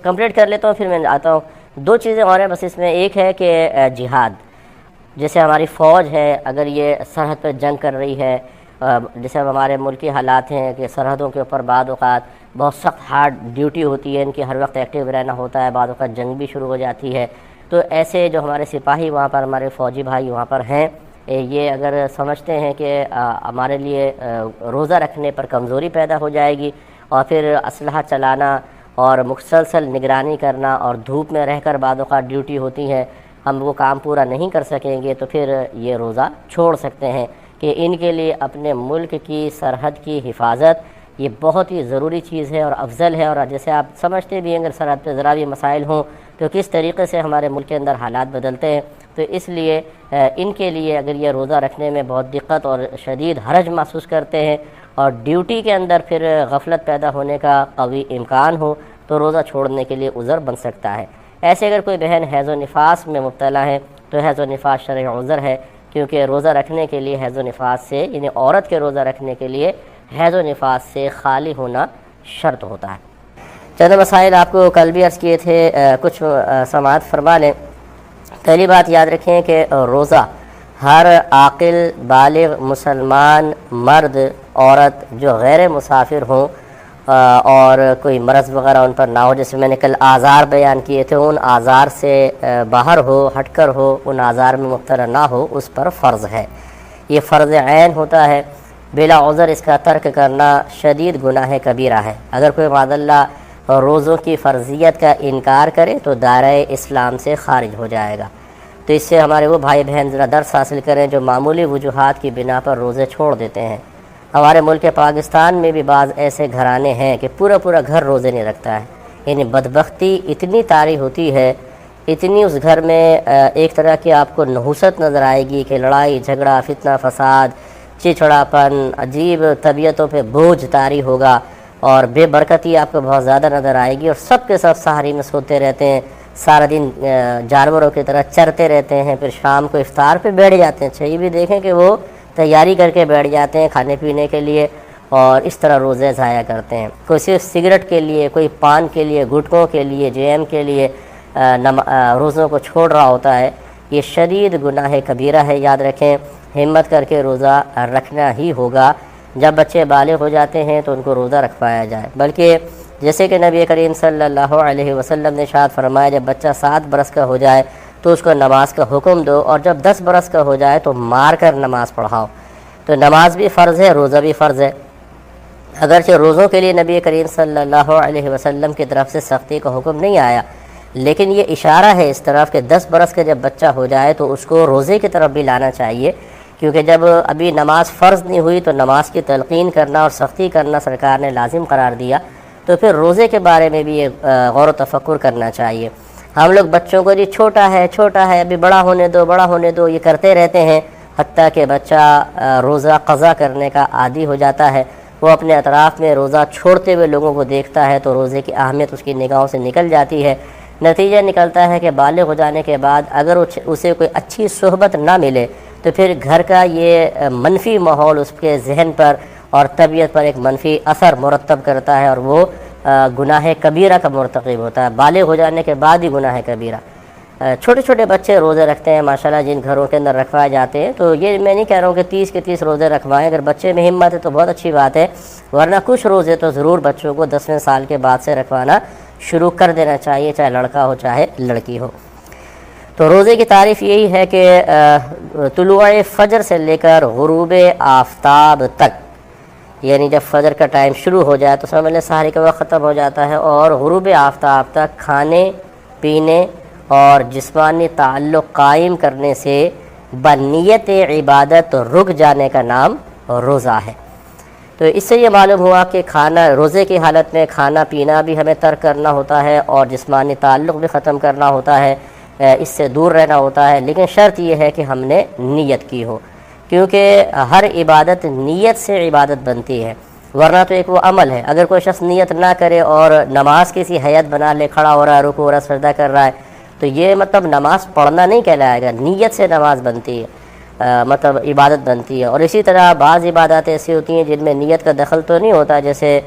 Complete کر لیتا ہوں پھر میں آتا ہوں. دو چیزیں اور ہیں بس اس میں. ایک ہے کہ جہاد، جیسے ہماری فوج ہے اگر یہ سرحد پہ جنگ کر رہی ہے، جیسے ہمارے ملکی حالات ہیں کہ سرحدوں کے اوپر بعض اوقات بہت سخت ہارڈ ڈیوٹی ہوتی ہے، ان کی ہر وقت ایکٹیو رہنا ہوتا ہے، بعض اوقات جنگ بھی شروع ہو جاتی ہے. تو ایسے جو ہمارے سپاہی وہاں پر، ہمارے فوجی بھائی وہاں پر ہیں، یہ اگر سمجھتے ہیں کہ ہمارے لیے روزہ رکھنے پر کمزوری پیدا ہو جائے گی اور پھر اسلحہ چلانا اور مسلسل نگرانی کرنا اور دھوپ میں رہ کر بعض اوقات ڈیوٹی ہوتی ہے، ہم وہ کام پورا نہیں کر سکیں گے، تو پھر یہ روزہ چھوڑ سکتے ہیں کہ ان کے لیے اپنے ملک کی سرحد کی حفاظت یہ بہت ہی ضروری چیز ہے اور افضل ہے. اور جیسے آپ سمجھتے بھی ہیں اگر سرحد پہ ذرا بھی مسائل ہوں تو کس طریقے سے ہمارے ملک کے اندر حالات بدلتے ہیں، تو اس لیے ان کے لیے اگر یہ روزہ رکھنے میں بہت دقت اور شدید حرج محسوس کرتے ہیں اور ڈیوٹی کے اندر پھر غفلت پیدا ہونے کا قوی امکان ہو تو روزہ چھوڑنے کے لیے عذر بن سکتا ہے. ایسے اگر کوئی بہن حیض و نفاس میں مبتلا ہے تو حیض و نفاس شرعی عذر ہے، کیونکہ روزہ رکھنے کے لیے حیض و نفاس سے، یعنی عورت کے روزہ رکھنے کے لیے حیض و نفاس سے خالی ہونا شرط ہوتا ہے. چند مسائل آپ کو کل بھی عرض کیے تھے، کچھ سماعت فرما لیں. پہلی بات یاد رکھیں کہ روزہ ہر عاقل بالغ مسلمان مرد عورت جو غیر مسافر ہوں اور کوئی مرض وغیرہ ان پر نہ ہو، جیسے میں نے کل آزار بیان کیے تھے، ان آزار سے باہر ہو، ہٹ کر ہو، ان آزار میں مبتلا نہ ہو، اس پر فرض ہے. یہ فرض عین ہوتا ہے. بلا عذر اس کا ترک کرنا شدید گناہ کبیرہ ہے. اگر کوئی معاذ اللہ روزوں کی فرضیت کا انکار کرے تو دائرۂ اسلام سے خارج ہو جائے گا. تو اس سے ہمارے وہ بھائی بہن ذرا درس حاصل کریں جو معمولی وجوہات کی بنا پر روزے چھوڑ دیتے ہیں. ہمارے ملک پاکستان میں بھی بعض ایسے گھرانے ہیں کہ پورا گھر روزے نہیں رکھتا ہے. یعنی بدبختی اتنی طاری ہوتی ہے، اتنی اس گھر میں ایک طرح کی آپ کو نحوست نظر آئے گی کہ لڑائی جھگڑا فتنہ فساد چچڑاپن عجیب طبیعتوں پہ بوجھ طاری ہوگا اور بے برکتی آپ کو بہت زیادہ نظر آئے گی. اور سب کے سب سحری میں سوتے رہتے ہیں، سارا دن جانوروں کی طرح چرتے رہتے ہیں، پھر شام کو افطار پہ بیٹھ جاتے ہیں. اچھا یہ بھی دیکھیں کہ وہ تیاری کر کے بیٹھ جاتے ہیں کھانے پینے کے لیے اور اس طرح روزے ضائع کرتے ہیں. کوئی صرف سگریٹ کے لیے، کوئی پان کے لیے، گٹکوں کے لیے، جیم کے لیے روزوں کو چھوڑ رہا ہوتا ہے. یہ شدید گناہ کبیرہ ہے. یاد رکھیں ہمت کر کے روزہ رکھنا ہی ہوگا. جب بچے بالغ ہو جاتے ہیں تو ان کو روزہ رکھوایا جائے. بلکہ جیسے کہ نبی کریم صلی اللہ علیہ وسلم نے ارشاد فرمایا جب بچہ 7 برس کا ہو جائے تو اس کو نماز کا حکم دو، اور جب 10 برس کا ہو جائے تو مار کر نماز پڑھاؤ. تو نماز بھی فرض ہے، روزہ بھی فرض ہے. اگرچہ روزوں کے لیے نبی کریم صلی اللہ علیہ وسلم کی طرف سے سختی کا حکم نہیں آیا، لیکن یہ اشارہ ہے اس طرف کہ 10 برس کا جب بچہ ہو جائے تو اس کو روزے کی طرف بھی لانا چاہیے، کیونکہ جب ابھی نماز فرض نہیں ہوئی تو نماز کی تلقین کرنا اور سختی کرنا سرکار نے لازم قرار دیا. تو پھر روزے کے بارے میں بھی غور و تفکر کرنا چاہیے. ہم لوگ بچوں کو جی چھوٹا ہے ابھی بڑا ہونے دو یہ کرتے رہتے ہیں، حتیٰ کہ بچہ روزہ قضا کرنے کا عادی ہو جاتا ہے. وہ اپنے اطراف میں روزہ چھوڑتے ہوئے لوگوں کو دیکھتا ہے تو روزے کی اہمیت اس کی نگاہوں سے نکل جاتی ہے. نتیجہ نکلتا ہے کہ بالغ ہو جانے کے بعد اگر اسے کوئی اچھی صحبت نہ ملے تو پھر گھر کا یہ منفی ماحول اس کے ذہن پر اور طبیعت پر ایک منفی اثر مرتب کرتا ہے اور وہ گناہ کبیرہ کا مرتکب ہوتا ہے. بالغ ہو جانے کے بعد ہی گناہ کبیرہ. چھوٹے بچے روزے رکھتے ہیں ماشاءاللہ جن گھروں کے اندر رکھوائے جاتے ہیں. تو یہ میں نہیں کہہ رہا ہوں کہ 30 کے 30 روزے رکھوائیں، اگر بچے میں ہمت ہے تو بہت اچھی بات ہے، ورنہ کچھ روزے تو ضرور بچوں کو 10ویں سال کے بعد سے رکھوانا شروع کر دینا چاہیے، چاہے لڑکا ہو چاہے لڑکی ہو. تو روزے کی تعریف یہی ہے کہ طلوع فجر سے لے کر غروب آفتاب تک، یعنی جب فجر کا ٹائم شروع ہو جائے تو سمجھ لیں سحری کا وقت ختم ہو جاتا ہے، اور غروب آفتاب تک کھانے پینے اور جسمانی تعلق قائم کرنے سے بنیت عبادت رک جانے کا نام روزہ ہے. تو اس سے یہ معلوم ہوا کہ روزے کی حالت میں کھانا پینا بھی ہمیں ترک کرنا ہوتا ہے اور جسمانی تعلق بھی ختم کرنا ہوتا ہے، اس سے دور رہنا ہوتا ہے. لیکن شرط یہ ہے کہ ہم نے نیت کی ہو، کیونکہ ہر عبادت نیت سے عبادت بنتی ہے، ورنہ تو ایک وہ عمل ہے. اگر کوئی شخص نیت نہ کرے اور نماز کسی حیت بنا لے، کھڑا ہو رہا ہے، رکوع ہو رہا ہے، سجدہ کر رہا ہے، تو یہ مطلب نماز پڑھنا نہیں کہلائے گا. نیت سے نماز بنتی ہے، مطلب عبادت بنتی ہے. اور اسی طرح بعض عبادات ایسی ہوتی ہیں جن میں نیت کا دخل تو نہیں ہوتا، جیسے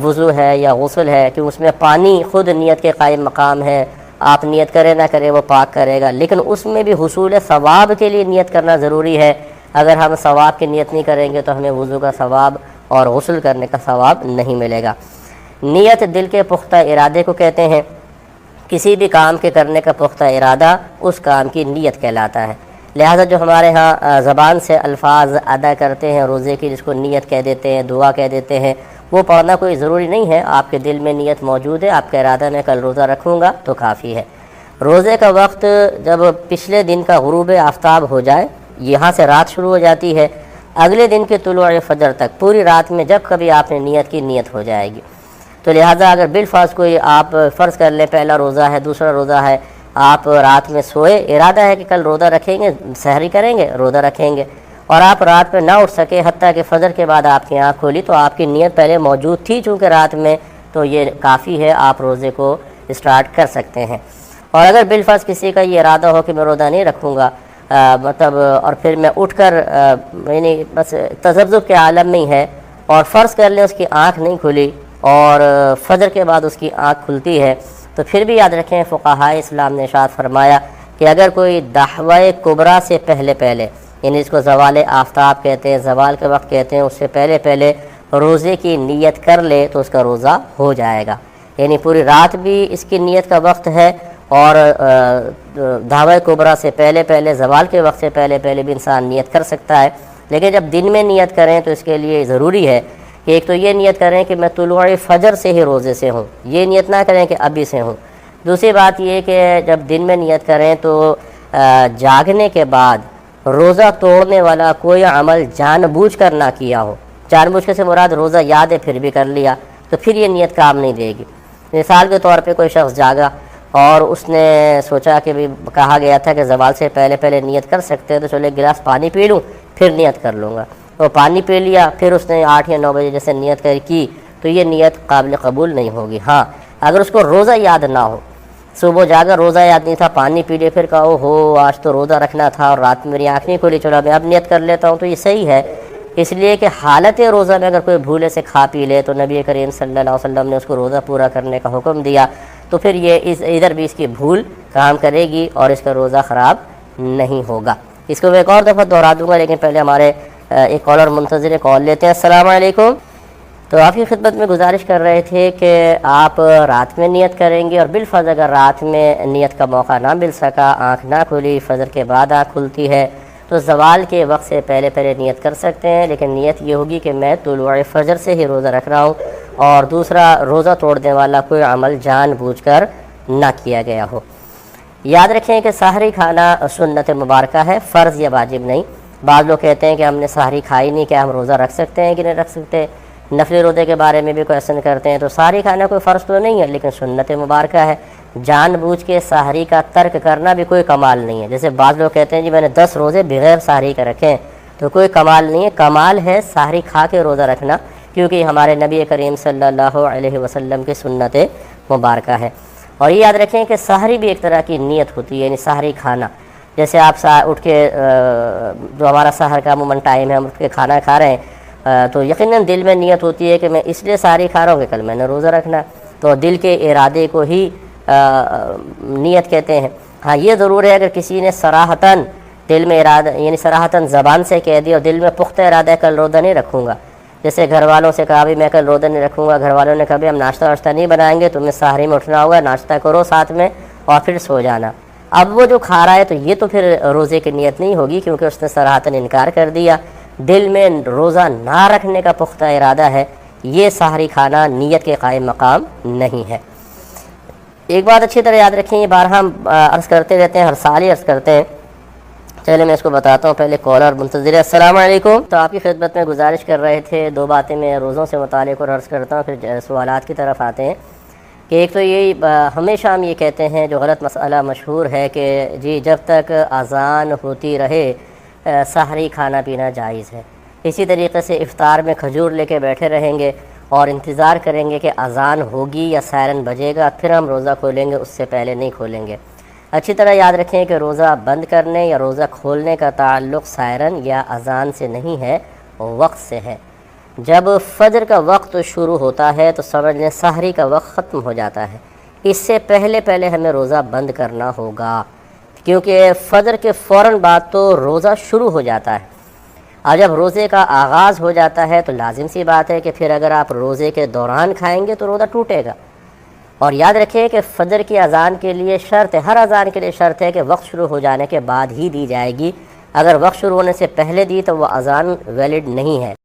وضو ہے یا غسل ہے کہ اس میں پانی خود نیت کے قائم مقام ہے، آپ نیت کرے نہ کرے وہ پاک کرے گا، لیکن اس میں بھی حصول ثواب کے لیے نیت کرنا ضروری ہے۔ اگر ہم ثواب کی نیت نہیں کریں گے تو ہمیں وضو کا ثواب اور غسل کرنے کا ثواب نہیں ملے گا۔ نیت دل کے پختہ ارادے کو کہتے ہیں، کسی بھی کام کے کرنے کا پختہ ارادہ اس کام کی نیت کہلاتا ہے۔ لہذا جو ہمارے ہاں زبان سے الفاظ ادا کرتے ہیں روزے کی، جس کو نیت کہہ دیتے ہیں، دعا کہہ دیتے ہیں، وہ پڑھنا کوئی ضروری نہیں ہے۔ آپ کے دل میں نیت موجود ہے، آپ کا ارادہ میں کل روزہ رکھوں گا تو کافی ہے۔ روزے کا وقت جب پچھلے دن کا غروب آفتاب ہو جائے، یہاں سے رات شروع ہو جاتی ہے، اگلے دن کے طلوع فجر تک پوری رات میں جب کبھی آپ نے نیت کی، نیت ہو جائے گی۔ تو لہٰذا اگر بالفرض کوئی آپ فرض کر لیں پہلا روزہ ہے، دوسرا روزہ ہے، آپ رات میں سوئے، ارادہ ہے کہ کل روزہ رکھیں گے، سحری کریں گے، روزہ رکھیں گے، اور آپ رات میں نہ اٹھ سکے حتیٰ کہ فجر کے بعد آپ کی آنکھ کھولی، تو آپ کی نیت پہلے موجود تھی چونکہ رات میں، تو یہ کافی ہے، آپ روزے کو اسٹارٹ کر سکتے ہیں۔ اور اگر بالفرض کسی کا یہ ارادہ ہو کہ میں روزہ نہیں رکھوں گا، مطلب اور پھر میں اٹھ کر یعنی بس تذبذب کے عالم میں ہی ہے، اور فرض کر لیں اس کی آنکھ نہیں کھلی اور فجر کے بعد اس کی آنکھ کھلتی ہے، تو پھر بھی یاد رکھیں فقہائے اسلام نے ارشاد فرمایا کہ اگر کوئی دحوہ کبریٰ سے پہلے یعنی اس کو زوال آفتاب کہتے ہیں، زوال کے وقت کہتے ہیں، اس سے پہلے روزے کی نیت کر لے تو اس کا روزہ ہو جائے گا۔ یعنی پوری رات بھی اس کی نیت کا وقت ہے، اور دعوی کبریٰ سے پہلے زوال کے وقت سے پہلے بھی انسان نیت کر سکتا ہے۔ لیکن جب دن میں نیت کریں تو اس کے لیے ضروری ہے کہ ایک تو یہ نیت کریں کہ میں طلوع فجر سے ہی روزے سے ہوں، یہ نیت نہ کریں کہ ابھی سے ہوں۔ دوسری بات یہ کہ جب دن میں نیت کریں تو جاگنے کے بعد روزہ توڑنے والا کوئی عمل جان بوجھ کر نہ کیا ہو۔ جان بوجھ کر سے مراد روزہ یاد ہے پھر بھی کر لیا، تو پھر یہ نیت کام نہیں دے گی۔ مثال کے طور پہ کوئی شخص جاگا اور اس نے سوچا کہ بھی کہا گیا تھا کہ زوال سے پہلے نیت کر سکتے ہیں، تو چلو ایک گلاس پانی پی لوں پھر نیت کر لوں گا، تو پانی پی لیا، پھر اس نے 8 یا 9 بجے جیسے نیت کی، تو یہ نیت قابل قبول نہیں ہوگی۔ ہاں اگر اس کو روزہ یاد نہ ہو، صبح جاگا روزہ یاد نہیں تھا، پانی پی لے، پھر کہا ہو آج تو روزہ رکھنا تھا اور رات میں میری آنکھ نہیں کھلی، چلو میں اب نیت کر لیتا ہوں، تو یہ صحیح ہے۔ اس لیے کہ حالت روزہ میں اگر کوئی بھولے سے کھا پی لے تو نبی کریم صلی اللہ علیہ وسلم نے اس کو روزہ پورا کرنے کا حکم دیا، تو پھر یہ ادھر بھی اس کی بھول کام کرے گی اور اس کا روزہ خراب نہیں ہوگا۔ اس کو میں ایک اور دفعہ دہرا دوں گا، لیکن پہلے ہمارے ایک کالر منتظر کال لیتے ہیں۔ السلام علیکم۔ تو آپ کی خدمت میں گزارش کر رہے تھے کہ آپ رات میں نیت کریں گے، اور بالفرض اگر رات میں نیت کا موقع نہ مل سکا، آنکھ نہ کھلی، فجر کے بعد آنکھ کھلتی ہے، تو زوال کے وقت سے پہلے نیت کر سکتے ہیں، لیکن نیت یہ ہوگی کہ میں طلوع فجر سے ہی روزہ رکھ رہا ہوں، اور دوسرا روزہ توڑنے والا کوئی عمل جان بوجھ کر نہ کیا گیا ہو۔ یاد رکھیں کہ سحری کھانا سنت مبارکہ ہے، فرض یا واجب نہیں۔ بعض لوگ کہتے ہیں کہ ہم نے سحری کھائی نہیں، کیا ہم روزہ رکھ سکتے ہیں کہ نہیں رکھ سکتے؟ نفلی روزے کے بارے میں بھی کویشچن کرتے ہیں، تو سحری کھانا کوئی فرض تو نہیں ہے، لیکن سنت مبارکہ ہے۔ جان بوجھ کے سحری کا ترک کرنا بھی کوئی کمال نہیں ہے۔ جیسے بعض لوگ کہتے ہیں جی میں نے 10 روزے بغیر سحری کے رکھے ہیں، تو کوئی کمال نہیں ہے۔ کمال ہے سحری کھا کے روزہ رکھنا، کیونکہ یہ ہمارے نبی کریم صلی اللہ علیہ وسلم کی سنت مبارکہ ہے۔ اور یہ یاد رکھیں کہ سحری بھی ایک طرح کی نیت ہوتی ہے، یعنی سحری کھانا۔ جیسے آپ اٹھ کے جو ہمارا سحر کا عموماً ٹائم ہے، ہم اٹھ کے کھانا کھا رہے ہیں، تو یقیناً دل میں نیت ہوتی ہے کہ میں اس لیے سحری کھا رہا ہوں کہ کل میں نے روزہ رکھنا ہے، تو دل کے ارادے کو ہی نیت کہتے ہیں۔ ہاں یہ ضرور ہے اگر کسی نے صراحتاً دل میں ارادہ، یعنی صراحتاً زبان سے کہہ دیا اور دل میں پختہ ارادہ ہے کل روزہ نہیں رکھوں گا، جیسے گھر والوں سے کہا بھی میں کل روزہ نہیں رکھوں گا، گھر والوں نے کہا بھی ہم ناشتہ واشتہ نہیں بنائیں گے، تمہیں سحری میں اٹھنا ہوگا، ناشتہ کرو ساتھ میں اور پھر سو جانا۔ اب وہ جو کھا رہا ہے تو یہ تو پھر روزے کی نیت نہیں ہوگی، کیونکہ اس نے صراحتاً انکار کر دیا، دل میں روزہ نہ رکھنے کا پختہ ارادہ ہے، یہ سحری کھانا نیت کے قائم مقام نہیں ہے۔ ایک بات اچھی طرح یاد رکھیں، یہ بارہا ہم عرض کرتے رہتے ہیں، ہر سال ہی عرض کرتے ہیں، چلے میں اس کو بتاتا ہوں۔ پہلے کالر منتظر ہے۔ السلام علیکم۔ تو آپ کی خدمت میں گزارش کر رہے تھے، 2 باتیں میں روزوں سے متعلق اور عرض کرتا ہوں، پھر سوالات کی طرف آتے ہیں کہ ایک تو یہی ہمیشہ ہم یہ کہتے ہیں، جو غلط مسئلہ مشہور ہے کہ جی جب تک اذان ہوتی رہے سحری کھانا پینا جائز ہے۔ اسی طریقے سے افطار میں کھجور لے کے بیٹھے رہیں گے اور انتظار کریں گے کہ اذان ہوگی یا سائرن بجے گا پھر ہم روزہ کھولیں گے، اس سے پہلے نہیں کھولیں گے۔ اچھی طرح یاد رکھیں کہ روزہ بند کرنے یا روزہ کھولنے کا تعلق سائرن یا اذان سے نہیں ہے، وقت سے ہے۔ جب فجر کا وقت شروع ہوتا ہے تو سمجھ لیں سحری کا وقت ختم ہو جاتا ہے، اس سے پہلے ہمیں روزہ بند کرنا ہوگا، کیونکہ فجر کے فوراً بعد تو روزہ شروع ہو جاتا ہے، اور جب روزے کا آغاز ہو جاتا ہے تو لازم سی بات ہے کہ پھر اگر آپ روزے کے دوران کھائیں گے تو روزہ ٹوٹے گا۔ اور یاد رکھیں کہ فجر کی اذان کے لیے شرط ہے، ہر اذان کے لیے شرط ہے کہ وقت شروع ہو جانے کے بعد ہی دی جائے گی، اگر وقت شروع ہونے سے پہلے دی تو وہ اذان ویلڈ نہیں ہے۔